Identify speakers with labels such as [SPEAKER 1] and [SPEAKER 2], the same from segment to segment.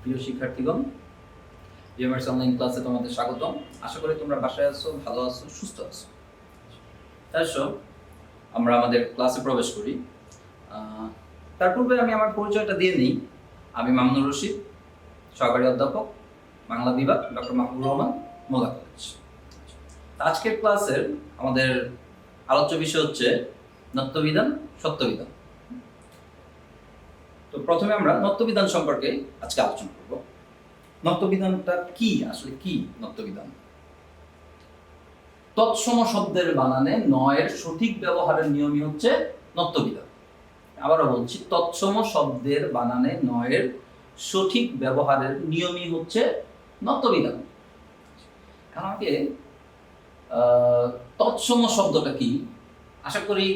[SPEAKER 1] প্রিয় শিক্ষার্থীগণ, DMRC online ক্লাসে তোমাদের স্বাগতম। আশা করি তোমরা বাসায় আছো, ভালো আছো, সুস্থ আছো। আসো আমরা আমাদের ক্লাসে প্রবেশ করি। তার পূর্বে আমি আমার পরিচয়টা দিয়ে নিই। আমি মামুনুর রশিদ, সহকারী অধ্যাপক, বাংলা বিভাগ, ডক্টর মাহবুবুর রহমান, মোল্লা কলেজ। আজকের ক্লাসের আমাদের আলোচ্য বিষয় হচ্ছে নত্যবিধান, সত্যবিধান। তো প্রথমে আমরা নত্যবিধান সম্পর্কে আজকে আলোচনা করব। নত্যবিধানটা কি, আসলে কি নত্যবিধান? তৎসম শব্দের বানানে নয়ের সঠিক ব্যবহারের নিয়মই হচ্ছে নত্যবিধান। আবারও বলছি, তৎসম শব্দের বানানে নয়ের সঠিক ব্যবহারের নিয়মই হচ্ছে নত্যবিধান। আমাকে তৎসম শব্দটা কি আশা করি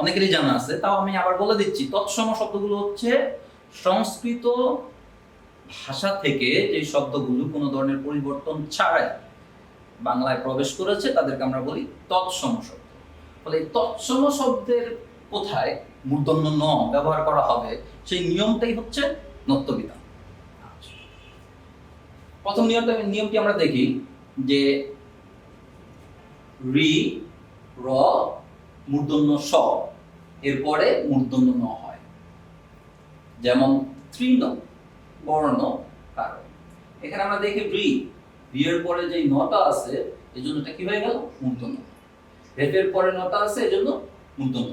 [SPEAKER 1] অনেকেরই জানা আছে, তাও আমি আবার বলে দিচ্ছি। তৎসম শব্দগুলো হচ্ছে সংস্কৃত ভাষা থেকে যে শব্দগুলো কোনো ধরনের পরিবর্তন ছাড়াই বাংলায় প্রবেশ করেছে তাদেরকে আমরা বলি তৎসম শব্দ। ফলে এই তৎসম শব্দের কোথায় মূর্ধন্য ন ব্যবহার করা হবে সেই নিয়মটাই হচ্ছে নত্যবিধান। প্রথম নিয়মটি আমরা দেখি যে রি র মূর্ধন্য স এরপরে মূর্ধন্য ন হয়। যেমন তৃণ বর্ণ কারণ, এখানে আমরা দেখি রি এর পরে যে নটা আছে এই জন্য এটা কি হয়ে গেল? মূর্ধন্য। এর পরে নটা আছে এই জন্য মূর্ধন্য।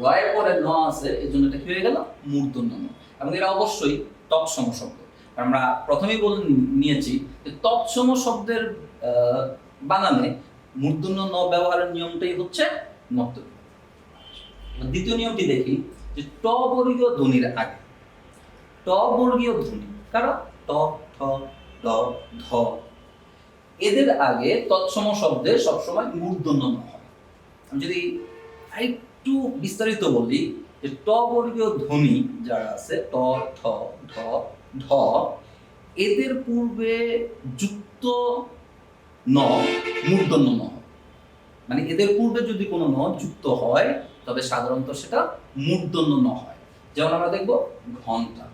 [SPEAKER 1] র এর পরে ন আছে এই জন্য এটা কি হয়ে গেল? মূর্ধন্য। এবং এরা অবশ্যই তৎসম শব্দ। আমরা প্রথমেই বলে নিয়েছি যে তৎসম শব্দের বানানে মূর্ধন্য ন ব্যবহারের নিয়মটাই হচ্ছে নত্যবিধান। দ্বিতীয় নিয়মটি দেখি যে ট বর্গীয় ধ্বনির আগে, ট বর্গীয় ধ্বনি কারণ ট, ঠ, ড, ধ, এদের আগে তৎসম শব্দে সবসময় মূর্ধন্য ন হয়। আমি যদি একটু বিস্তারিত বলি যে ট বর্গীয় ধ্বনি যারা আছে ট, ঠ, ঢ, ঢ, এদের পূর্বে যুক্ত ন মূর্ধন্য ন হয়। মানে এদের পূর্বে যদি কোনো ন যুক্ত হয় তবে সাধারণত সেটা মূর্ধন্য ন হয়। যেমন আমরা দেখব ঘন্টা,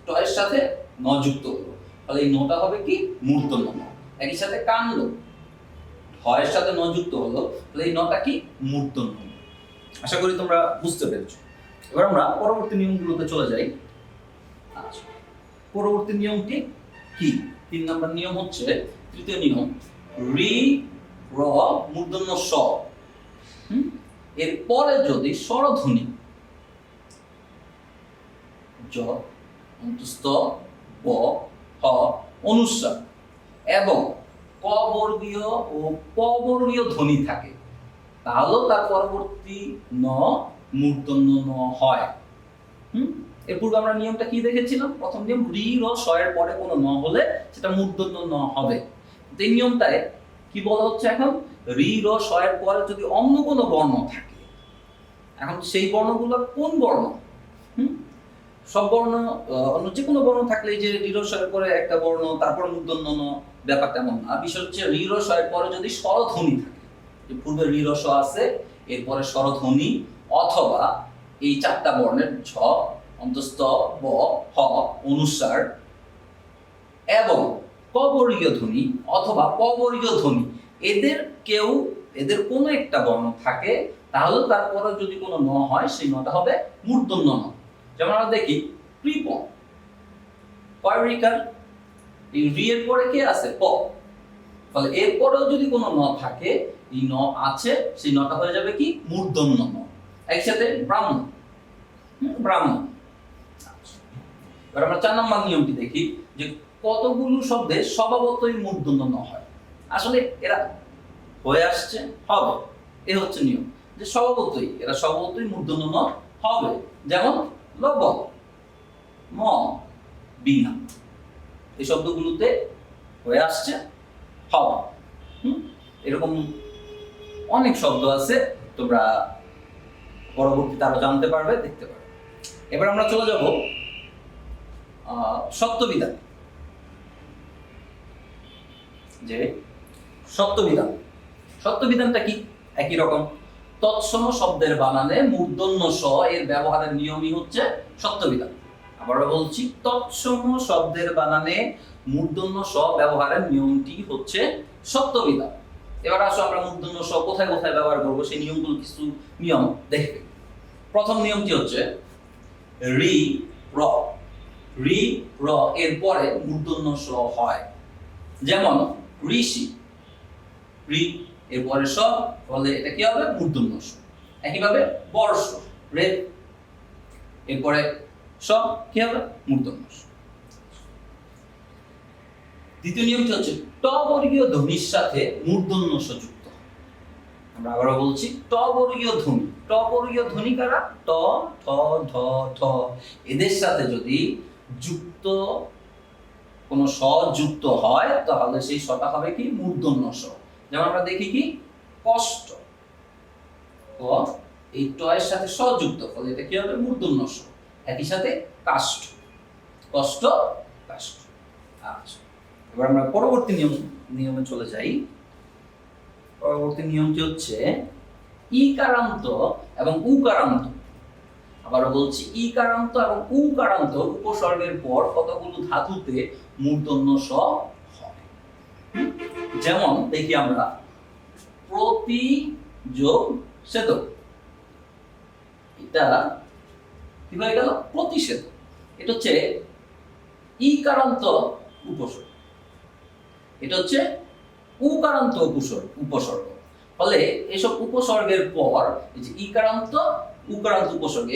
[SPEAKER 1] ট এর সাথে ন যুক্ত হলো, তাহলে এই নটা হবে কি? মূর্ধন্য ন। একই সাথে কাণ্ড, ঢ এর সাথে ন যুক্ত হলো, তাহলে এই নটা কি? মূর্ধন্য ন। আশা করি তোমরা বুঝতে পেরেছো। এবার আমরা পরবর্তী নিয়মগুলোতে চলে যাই। আচ্ছা, পরবর্তী নিয়মটি কি? 3 নম্বর নিয়ম হচ্ছে, তৃতীয় নিয়ম, রি র মূর্ধন্য স এর পরে যদি স্বরধ্বনি জ অন্তস্থ ব হ অনুস্বার এবং ক বর্গীয় ও প বর্গীয় ধ্বনি থাকে তাহলেও তার পরবর্তী ন মূর্ধন্য ন হয়। এর পূর্বে আমরা নিয়মটা কি দেখেছিলাম? প্রথম নিয়ম রি র স এর পরে কোনো ন হলে সেটা মূর্ধন্য ন হবে। এই নিয়মটায় কি বলা হচ্ছে এখন? রি র স এর পরে যদি অন্য কোনো বর্ণ থাকে, এখন সেই বর্ণগুলো কোন বর্ণ? সব বর্ণ, অন্য যে কোনো বর্ণ থাকলে যে রি র স এর পরে একটা বর্ণ তারপর মূর্ধন্য ন, ব্যাপার তেমন না। বিষয় হচ্ছে রি র স এর পরে যদি স্বরধ্বনি থাকে, যে পূর্বে রি র স আছে এরপরে স্বরধ্বনি অথবা এই 4টা বর্ণের ঝ অন্তস্থ ব হ অনুস্বার এবং ক বর্গীয় ধ্বনি অথবা প বর্গীয় ধ্বনি, এদের কোনো একটা বর্ণ থাকে তাহলে তারপরে যদি কোনো ন হয় সেই নটা হবে মূর্ধন্য ন। যেমন আমরা দেখি কৃপ, কয় রিকার? এই রি এর পরে কে আছে? প। ফলে এর পরেও যদি কোনো ন থাকে, এই ন আছে, সেই নটা হয়ে যাবে কি? মূর্ধন্য ন। একসাথে ব্রাহ্মণ, ব্রাহ্মণ। এবার আমরা 4 নম্বর নিয়মটি দেখি যে কতগুলো শব্দে স্বভাবতই মূর্ধন্য ন হয়। আসলে এরা হয়ে আসছে, হবে, এ হচ্ছে নিয়ম যে স্বভাবতই মূর্ধন্য ন হবে। যেমন লব, ম, বিনা, এই শব্দগুলোতে হয়ে আসছে, হবে। এরকম অনেক শব্দ আছে, তোমরা পরবর্তীতে আরো জানতে পারবে, দেখতে পারবে। এবার আমরা চলে যাব সত্যবিধান। যে সত্যবিধানটা কি? একই রকম, তৎসম শব্দের বানানে মূর্ধন্য স এর ব্যবহারের নিয়মই হচ্ছে সত্যবিধান। আবারও বলছি, তৎসম শব্দের বানানে মূর্ধন্য স ব্যবহারের নিয়মটি হচ্ছে সত্যবিধান। এবার আসো আমরা মূর্ধন্য স কোথায় কোথায় ব্যবহার করবো সেই নিয়মগুলো, কিছু নিয়ম দেখবে। প্রথম নিয়মটি হচ্ছে রি র, রি র এর পরে মূর্ধন্য স হয়। যেমন ঋষি, রি এর পরে স, ফলে এটা কি হবে? মূর্ধন্য স। একইভাবে বর্ষ, রে এরপরে স কি হবে? মূর্ধন্য স। দ্বিতীয় নিয়মটি হচ্ছে ট বর্গীয় ধ্বনির সাথে মূর্ধন্য স যুক্ত। আমরা আবারও বলছি, ট বর্গীয় ধ্বনি, ট বর্গীয় ধ্বনি কারা? ট, ঠ, ঢ, ঠ, এদের সাথে যদি যুক্ত কোন স যুক্ত হয় তাহলে সেই সটা হবে কি? মূর্ধন্য স। যেমন আমরা দেখি কি, কষ্ট, ক এই ট এর সাথে স যুক্ত, ফলে এটা কি হবে? মূর্ধন্য স। একই সাথে কাষ্ঠ, কষ্ট, কাষ্ঠ। আচ্ছা, এবার আমরা পরবর্তী নিয়মে চলে যাই। পরবর্তী নিয়মটি হচ্ছে ইকারান্ত এবং উকারান্ত। আবারও বলছি, ইকারান্ত এবং উকারান্ত উপসর্গের পর কতগুলো ধাতুতে মূর্ধন্য স হয়। যেমন দেখি আমরা, প্রতি যোগ সেতু, এটা কি হয়ে গেল? প্রতিষেধক। এটা হচ্ছে ইকারান্ত উপসর্গ, এটা হচ্ছে উকারান্ত উপসর্গ। ফলে এসব উপসর্গের পর এই যে ইকারান্ত উকারান্ত উপসর্গ,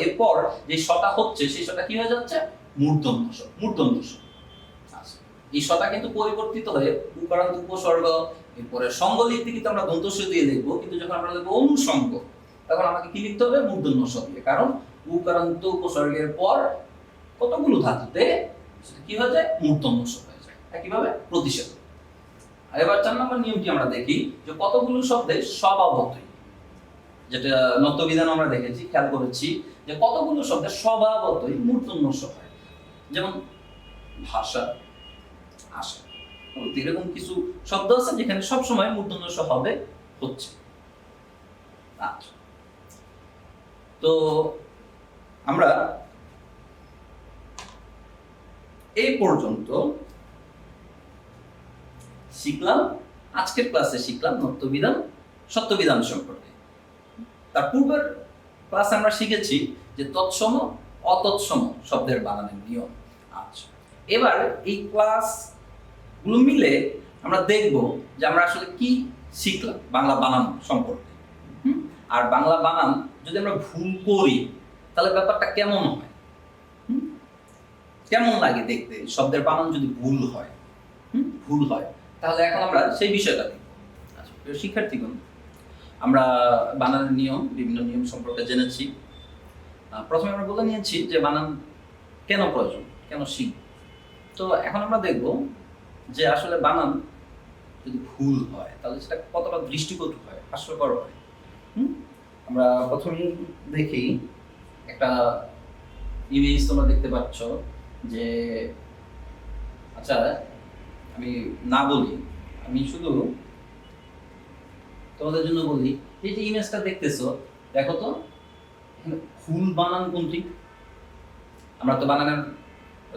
[SPEAKER 1] এরপর যে সটা হচ্ছে সেই সটা কি হয়ে যাচ্ছে? মূর্ধন্য স, মূর্ধন্য স। আচ্ছা, এই সটা কিন্তু পরিবর্তিত হয়ে উকারান্ত উপসর্গ, এরপরে সঙ্গ লিখতে কিন্তু আমরা দন্ত স দিয়ে লিখবো, কিন্তু যখন আমরা লিখবো অনুসঙ্গ তখন আমাকে কি লিখতে হবে? মূর্ধন্য স দিয়ে। কারণ উকারান্ত উপসর্গের পর কতগুলো ধাতুতে কি হয়ে যায়? মূর্ধন্য স হয়ে যায়। একইভাবে প্রতিষেধক। আর এবার 4 নম্বর নিয়মটি আমরা দেখি যে কতগুলো শব্দে স্বভাবতই, যেটা নত্যবিধান আমরা দেখেছি, খেয়াল করেছি যে কতগুলো শব্দে স্বভাবতই মূর্ধন্য স হয়। যেমন ভাষা, আশা, এরকম কিছু শব্দ আছে যেখানে সবসময় মূর্ধন্য স হবে, হচ্ছে। আচ্ছা, তো আমরা এই পর্যন্ত শিখলাম, আজকের ক্লাসে শিখলাম নত্যবিধান, সত্যবিধান সম্পর্কে। তার পূর্বের ক্লাসে আমরা শিখেছি যে তৎসম, অতৎসম শব্দের বানানের নিয়ম। আচ্ছা, এবার এই ক্লাসগুলো মিলে আমরা দেখব যে আমরা আসলে কি শিখলাম বাংলা বানান সম্পর্কে। আর বাংলা বানান যদি আমরা ভুল করি তাহলে ব্যাপারটা কেমন হয়, কেমন লাগে দেখতে শব্দের বানান যদি ভুল হয়, তাহলে এখন আমরা সেই বিষয়টা দেখব। আচ্ছা, প্রিয় শিক্ষার্থীগণ, আমরা বানানের নিয়ম, বিভিন্ন নিয়ম সম্পর্কে জেনেছি। প্রথমে আমরা বলে নিয়েছি যে বানান কেন প্রয়োজন, কেন শিখব। তো এখন আমরা দেখব যে আসলে বানান যদি ভুল হয় তাহলে সেটা কতটা দৃষ্টিকটু হয়, হাস্যকর হয়। আমরা প্রথমেই দেখি একটা ইমেজ, তোমরা দেখতে পাচ্ছ যে, আচ্ছা আমি না বলি, আমি শুধু তোমাদের জন্য বলি, এই যে ইমেজটা দেখতেছো, দেখো তো এখানে ভুল বানান কোনটি? আমরা তো বানানের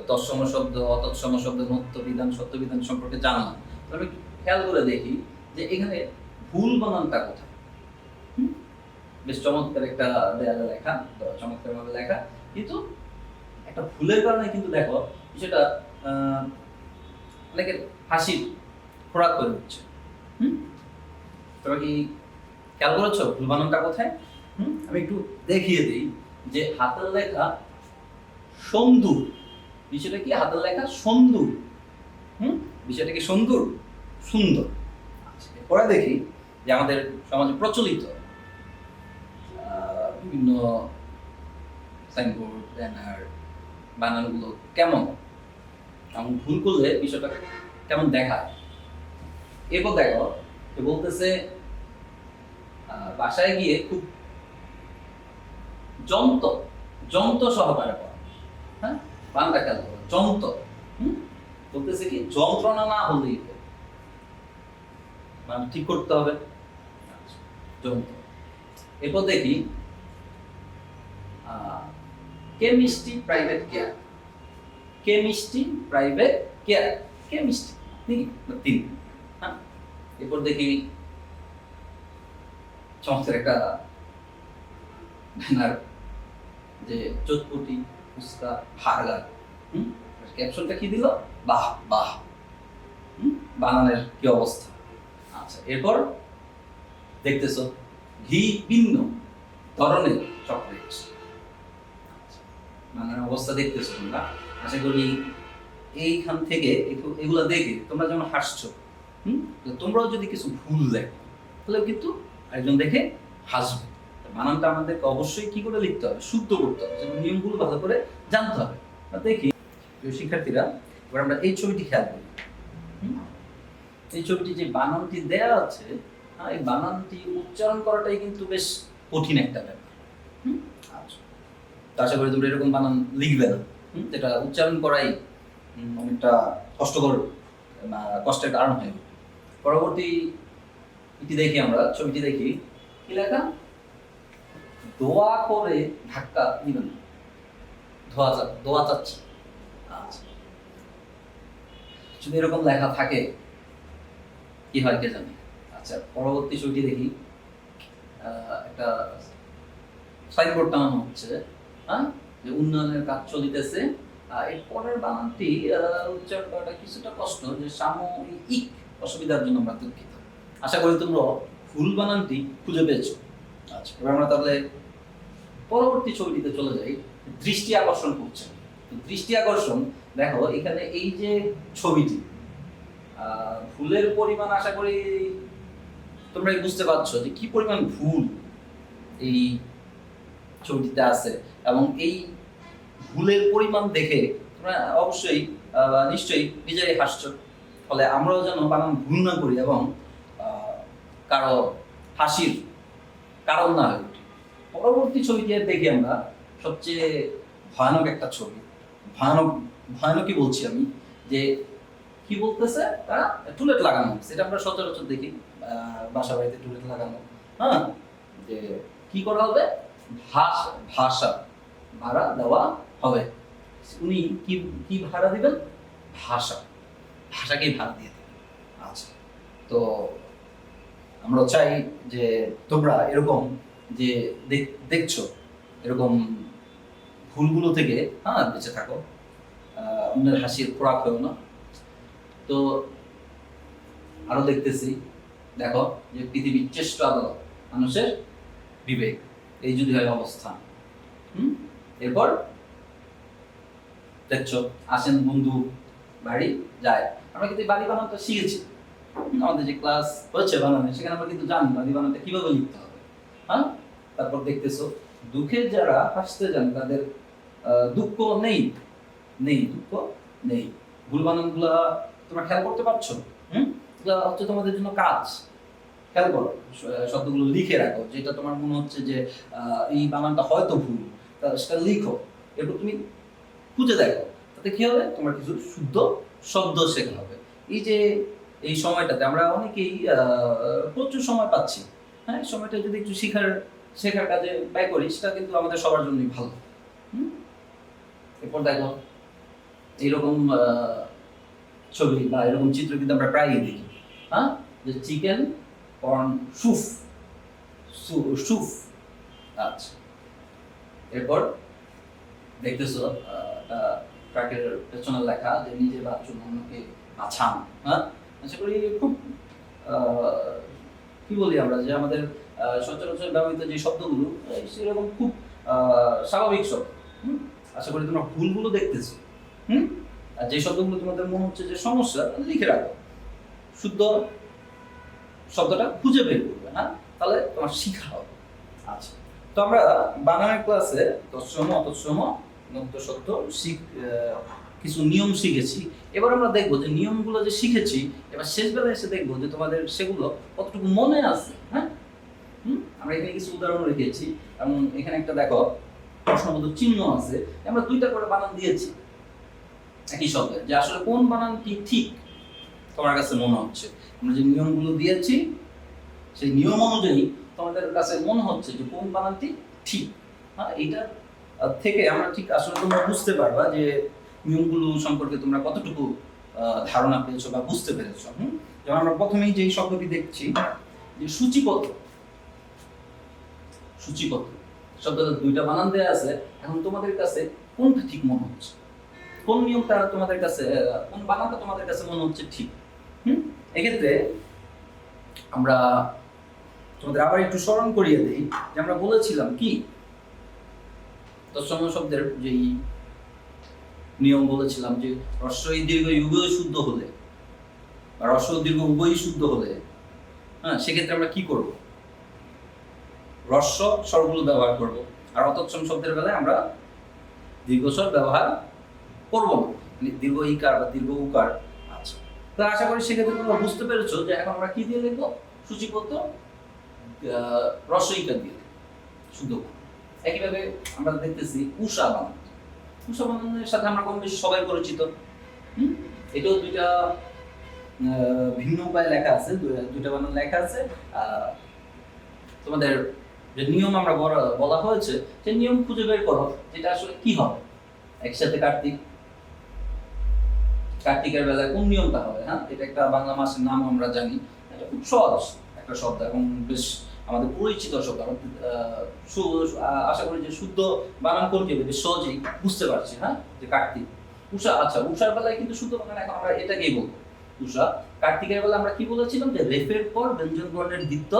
[SPEAKER 1] তৎসম শব্দ, অতৎসম শব্দ, নত্যবিধান, সত্যবিধান সম্পর্কে জানলাম। তবে খেয়াল করে দেখি যে এখানে ভুল বানানটা কোথায়। বেশ চমৎকার একটা দেয়ালে লেখা, চমৎকার ভাবে লেখা, কিন্তু একটা ভুলের কারণে কিন্তু দেখো সেটা অনেকের হাসির খোরাক হয়ে উঠছে। তোমরা কি খেয়াল করেছো ভুল বানানটা কোথায়? আমি একটু দেখিয়ে দিই যে হাতের লেখা সন্দুর, বিষয়টা কি? হাতের লেখা সন্দুর, বিষয়টা কি? সন্দুর, সুন্দর। পরে দেখি যে আমাদের সমাজে প্রচলিত বিভিন্ন সাইনবোর্ড, ব্যানার, বানানগুলো কেমন, এমন ভুল করলে বিষয়টা কেমন দেখায়। এরপর দেখো বলতেছে বাসায় গিয়ে খুব যন্ত সহকারে পড়া। হ্যাঁ, বাংলা খেয়াল করো, যন্ত। বলতেছে কি যন্ত্রণা না হলেই মানে ঠিক করতে হবে, যন্ত। এরপর দেখি chemistry private care, chemistry private care, chemistry তিন। হ্যাঁ, এরপর দেখি চমৎকার একটা ব্যানার, যে চটপটি ফুচকা বার্গার। ক্যাপশনটা কি দিল? বাহ বাহ। বানানের কি অবস্থা। আচ্ছা, এরপর দেখতেছো ঘি ভিন্ন ধরনের চকলেট। বানানের অবস্থা দেখতেছো তোমরা। আশা করি এইখান থেকে এগুলা দেখে তোমরা যেমন হাসছো, তোমরাও যদি কিছু ভুল দেখো তাহলে কিন্তু একজন দেখে হাসবে। বানানটা আমাদেরকে অবশ্যই কি করে লিখতে হবে? শুদ্ধ করতে হবে, যেমন নিয়মগুলো ভালো করে জানতে হবে। দেখি প্রিয় শিক্ষার্থীরা, এবার আমরা এই ছবিটি খেয়াল করি। এই ছবিটি যে বানানটি দেয়া আছে, এই বানানটি উচ্চারণ করাটাই কিন্তু বেশ কঠিন একটা ব্যাপার। আচ্ছা, তো আশা করি তোমরা এরকম বানান লিখবে না, যেটা উচ্চারণ করাই অনেকটা কষ্টকর, কষ্টের কারণ হয়। পরবর্তী এটি দেখি, আমরা ছবিটি দেখি, কি লেখা? দোয়া করে ধাক্কা দিবেন, দোয়া চাচ্ছি। আচ্ছা, যদি এরকম লেখা থাকে কি হয় কে জানে। আচ্ছা, পরবর্তী ছবিটি দেখি, একটা সাইনবোর্ড টানানো হচ্ছে, যে উন্নয়নের কাজ চলিতেছে। এর পরের বানানটি উচ্চারণ করাটা কিছুটা কষ্ট, যে সাময়িক অসুবিধার জন্য আমরা দুঃখিত। আশা করি তোমরা ভুল বানানটি খুঁজে পেয়েছো। আচ্ছা, এবার আমরা তাহলে পরবর্তী ছবিটিতে চলে যাই। দৃষ্টি আকর্ষণ করছে। দৃষ্টি আকর্ষণ, দেখো এখানে এই যে ছবিটি, ভুলের পরিমাণ আশা করি তোমরা বুঝতে পারছো যে কি পরিমাণ ভুল এই ছবিটিতে আছে, এবং এই ভুলের পরিমাণ দেখে তোমরা অবশ্যই নিশ্চয়ই নিজেরাই হাসছো। ফলে আমরাও যেন বানান ভুল না করি এবং কারো হাসির কারণ না হয়। পরবর্তী ছবিটি দেখি আমরা সবচেয়ে ভয়ানক একটা ছবি। ভয়ানকই বলছি আমি, যে কি বলতেছে তারা? টুলেট লাগানো, সেটা আমরা সচরাচর দেখি বাসা বাড়িতে টুলেট লাগানো। হ্যাঁ, যে কি করা হবে? ভাষা ভাড়া দেওয়া হবে। উনি কি ভাড়া দিবেন? ভাষাকেই ভাড়া দিয়ে দেবেন। আচ্ছা, তো আমরা চাই যে তোমরা এরকম যে দেখছো এরকম ভুলগুলো থেকে বেঁচে থাকো, অন্যের হাসির খোরাক হয়েও না। তো আরো দেখতেছি, দেখো যে পৃথিবীর শ্রেষ্ঠ আদালত মানুষের বিবেক, এই যদি হয় অবস্থান। এরপর দেখছো আসেন বন্ধু বাড়ি যায়। আমরা কিন্তু বাড়ি বানানটা শিখেছি, আমাদের যে ক্লাস হচ্ছে বানানো, সেখানে আমরা কিন্তু জানি বাড়ি বানানটা কিভাবে লিখতে হবে। তারপর দেখতেছো দুঃখে যারা হাসতে যান তাদের দুঃখ নেই, দুঃখ নেই। ভুল বানানগুলা তোমরা খেয়াল করতে পারছো? এটা হচ্ছে তোমাদের জন্য কাজ। খেয়াল করো, শব্দগুলো লিখে রাখো, যেটা তোমার মনে হচ্ছে যে এই বানানটা হয়তো ভুল, সেটা লিখো। এরপর তুমি খুঁজে দেখো, তাতে কি হবে? তোমার কিছু শুদ্ধ শব্দ শেখা হবে। এই যে এই সময়টাতে আমরা অনেকেই প্রচুর সময় পাচ্ছি, এই সময়টা যদি একটু শেখার কাজে ব্যয় করি, সেটা কিন্তু আমাদের সবার জন্যই ভালো। এরপর দেখো এইরকম ছবি বা এরকম চিত্র কিন্তু আমরা প্রায়ই দেখি, যে চিকেন কর্ন স্যুপ। আচ্ছা, এরপর দেখতেছো ট্রাকের পেছনে লেখা যে নিজে বাঁচুন অন্যকে বাঁচান। আশা করি খুব কি বলি আমরা, যে আমাদের সচরাচর ব্যবহৃত যে শব্দগুলো সেরকম খুব স্বাভাবিক শব্দ। আশা করি তোমরা ভুলগুলো দেখতেছো। আর যে শব্দগুলো তোমাদের মনে হচ্ছে যে সমস্যা, লিখে রাখো, শুদ্ধ শব্দটা খুঁজে বের করবে, তাহলে তোমার শিখা হবে। আচ্ছা, তো আমরা বানানের ক্লাসে তৎসম অতৎসম নব্য সত্য কিছু নিয়ম শিখেছি। এবার আমরা দেখবো যে নিয়মগুলো যে শিখেছি, এবার শেষ বেলায় এসে দেখবো যে তোমাদের সেগুলো কতটুকু মনে আছে। আমরা এখানে কিছু উদাহরণ রেখেছি, এবং এখানে একটা দেখো প্রশ্নবোধক চিহ্ন আছে। আমরা দুইটা করে বানান দিয়েছি একই শব্দের, যে আসলে কোন বানানটি ঠিক তোমার কাছে মনে হচ্ছে। আমরা যে নিয়মগুলো দিয়েছি সেই নিয়ম অনুযায়ী তোমাদের কাছে মনে হচ্ছে যে কোন বানানটি ঠিক। এইটা থেকে আমরা ঠিক আসলে তোমরা বুঝতে পারবা যে নিয়মগুলো সম্পর্কে তোমরা কতটুকু ধারণা পেয়েছো বা বুঝতে পেরেছো। যেমন আমরা প্রথমেই যে শব্দটি দেখছি যে সূচিপত্র, সূচিপত্র শব্দটা দুইটা বানান দেয়া আছে। এখন তোমাদের কাছে কোনটা ঠিক মনে হচ্ছে, কোন নিয়মটা তোমাদের কাছে, কোন বানানটা তোমাদের কাছে মনে হচ্ছে ঠিক? এক্ষেত্রে আমরা তোমাদের আবার একটু স্মরণ করিয়ে দিই যে আমরা বলেছিলাম কি তৎসম শব্দের যেই নিয়ম বলেছিলাম যে হ্রস্ব দীর্ঘ উভয় শুদ্ধ হলে বা হ্রস্ব দীর্ঘ উভয়ই শুদ্ধ হলে সেক্ষেত্রে আমরা কি করব? হ্রস্ব স্বরগুলো ব্যবহার করব, আর অতৎসম শব্দের বেলায় আমরা দীর্ঘস্বর ব্যবহার করব না, মানে দীর্ঘ ইকার বা দীর্ঘ উকার। আচ্ছা, তো আশা করি সেক্ষেত্রে তোমরা বুঝতে পেরেছো যে এখন আমরা কি দিয়ে লিখবো? সূচিপত্র হ্রস্ব ইকার দিয়ে শুদ্ধ। একইভাবে আমরা দেখতেছি উষা বানান, উষা বানানের সাথে আমরা কম বেশি সবাই পরিচিত। এটাও দুইটা ভিন্ন উপায়ে লেখা আছে, দুইটা বানান লেখা আছে। তোমাদের যে নিয়ম আমরা বলা হয়েছে সেই নিয়ম খুঁজে বের করো যেটা আসলে কি হবে। একসাথে কার্তিক, কার্তিকের বেলায় কোন নিয়মটা হবে? এটা একটা বাংলা মাসের নাম আমরা জানি, এটা খুব সহজ একটা শব্দ এবং বেশ আমাদের পরিচিত শব্দ। আশা করি যে শুদ্ধ বানান করতে বেশ সহজেই বুঝতে পারছি যে কার্তিক। উষা, আচ্ছা উষার বেলায় কিন্তু শুদ্ধ বানান এখন আমরা এটাকেই বলবো উষা। কার্তিকের বেলা আমরা কি বলেছিলাম যে রেফের পর ব্যঞ্জন বর্ণের দ্বিত্ব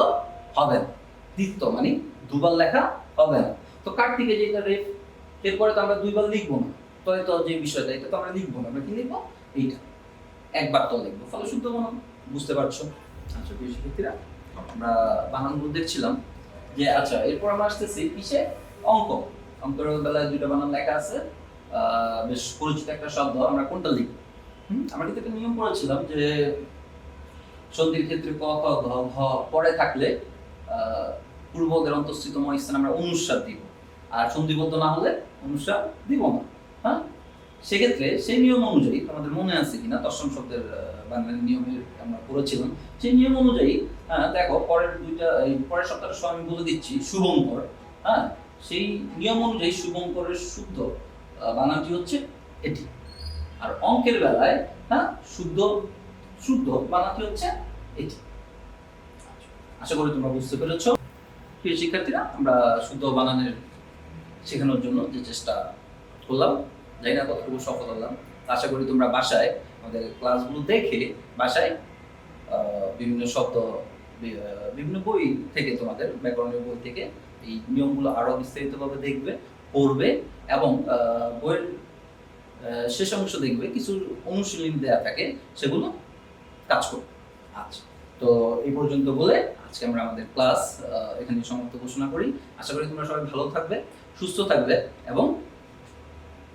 [SPEAKER 1] হবে না, দ্বিত্ব মানে দুবার লেখা হবে না। তো কার্তিকে যেটা রেফ, এরপরে তো আমরা দুইবার লিখবো না, তো যে বিষয়টা এটা তো আমরা লিখবো না, আমরা কি লিখবো? এইটা একবার তো লিখবো, ফলে শুদ্ধ বানান বুঝতে পারছো। আচ্ছা প্রিয় শিক্ষার্থীরা, আমরা বানানগুলো দেখছিলাম যে আচ্ছা এরপর আমরা আসতেছি কিসে? অঙ্ক। অঙ্কের বেলায় দুইটা বানান লেখা আছে, বেশ পরিচিত একটা শব্দ। আমরা কোনটা লিখব? আমরা কিন্তু একটা নিয়ম পড়েছিলাম যে সন্ধির ক্ষেত্রে ক খ ঘ ঘ পরে থাকলে পূর্বকের অন্তঃস্থিতম স্থানে আমরা অনুস্বার দিব, আর সন্ধিবদ্ধ না হলে অনুস্বার দিব না। সেক্ষেত্রে সেই নিয়ম অনুযায়ী আমাদের মনে আছে কিনা তৎসম শব্দের বাংলা নিয়মের আমরা পড়েছিলাম, সেই নিয়ম অনুযায়ী দেখো পরের পরের সপ্তাহের সময় আমি বলে দিচ্ছি শুভঙ্কর। সেই নিয়ম অনুযায়ী শুভঙ্করের শুদ্ধ বানানটি হচ্ছে এটি, আর অঙ্কের বেলায় শুদ্ধ শুদ্ধ বানানটি হচ্ছে এটি। আশা করি তোমরা বুঝতে পেরেছো। প্রিয় শিক্ষার্থীরা, আমরা শুদ্ধ বানানের শেখানোর জন্য যে চেষ্টা করলাম, জানি না কতটুকু সফল হলাম। আশা করি তোমরা বাসায় আমাদের ক্লাসগুলো দেখে বাসায় বিভিন্ন শব্দ বিভিন্ন বই থেকে, তোমাদের ব্যাকরণের বই থেকে এই নিয়মগুলো আরো বিস্তারিতভাবে দেখবে, পড়বে এবং বইয়ের শেষ অংশ দেখবে কিছু অনুশীলনী দেওয়া থাকে, সেগুলো কাজ করবে। আচ্ছা, তো এই পর্যন্ত বলে আজকে আমরা আমাদের ক্লাস এখানে সমাপ্ত ঘোষণা করি। আশা করি তোমরা সবাই ভালো থাকবে, সুস্থ থাকবে এবং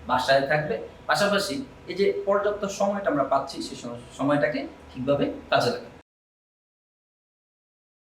[SPEAKER 1] বাসায় থাকবে। পাশাপাশি এই যে পর্যাপ্ত সময়টা আমরা পাচ্ছি সেই সময়টাকে ঠিকভাবে কাজে লাগাবে।